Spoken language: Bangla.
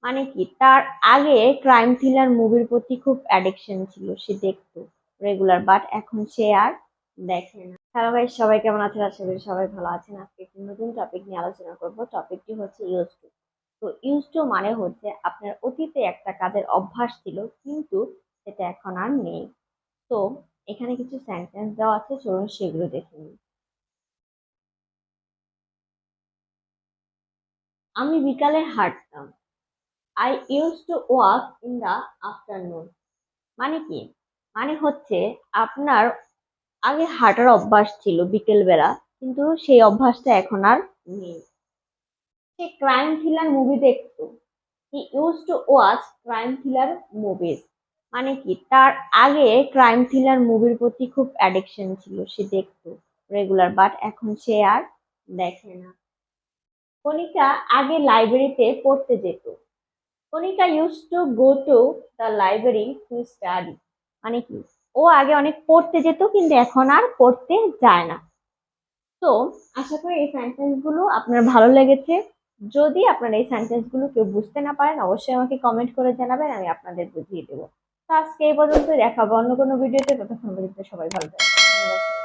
মানে কি তার আগে ক্রাইম থ্রিলার মুভির প্রতি খুব অ্যাডিকশন ছিল, সে দেখতো রেগুলার, বাট এখন সে আর দেখে না। হ্যালো ভাই, সবাই কেমন আছেন? আশা করি সবাই ভালো আছেন। আজকে একটি নতুন টপিক নিয়ে আলোচনা করব। টপিকটি হচ্ছে ইউজ টু। তো ইউজ টু মানে হচ্ছে আপনার অতীতে একটা কাজের অভ্যাস ছিল কিন্তু সেটা এখন আর নেই। তো এখানে কিছু সেন্টেন্স দেওয়া আছে, চলুন সেগুলো দেখে নিই। আমি বিকালে হাঁটতাম। I use to walk in the afternoon. মানে কি? মানে হচ্ছে আপনার আগে হাঁটার অভ্যাস ছিল বিকেল বেলা, কিন্তু সেই অভ্যাসটা এখন আর নেই। সে ক্রাইম থ্রিলার মুভি দেখতো। He use to watch crime thriller movies. মানে কি তার আগে ক্রাইম থ্রিলার মুভির প্রতি খুব অ্যাডিকশন ছিল, সে দেখতো রেগুলার, বাট এখন সে আর দেখে না। কণিকা আগে লাইব্রেরিতে পড়তে যেত। Kanika use to go to the library to study. মানে কি ও আগে অনেক পড়তে যেত কিন্তু এখন আর পড়তে যায় না। তো আশা করি এই সেন্টেন্স গুলো আপনার ভালো লেগেছে। যদি আপনারা এই সেন্টেন্স গুলো কেউ বুঝতে না পারেন, অবশ্যই আমাকে কমেন্ট করে জানাবেন, আমি আপনাদের বুঝিয়ে দেবো। তো আজকে এই পর্যন্ত, দেখাবো অন্য কোনো ভিডিওতে। ততক্ষণ পর্যন্ত সবাই ভালো থাকবেন।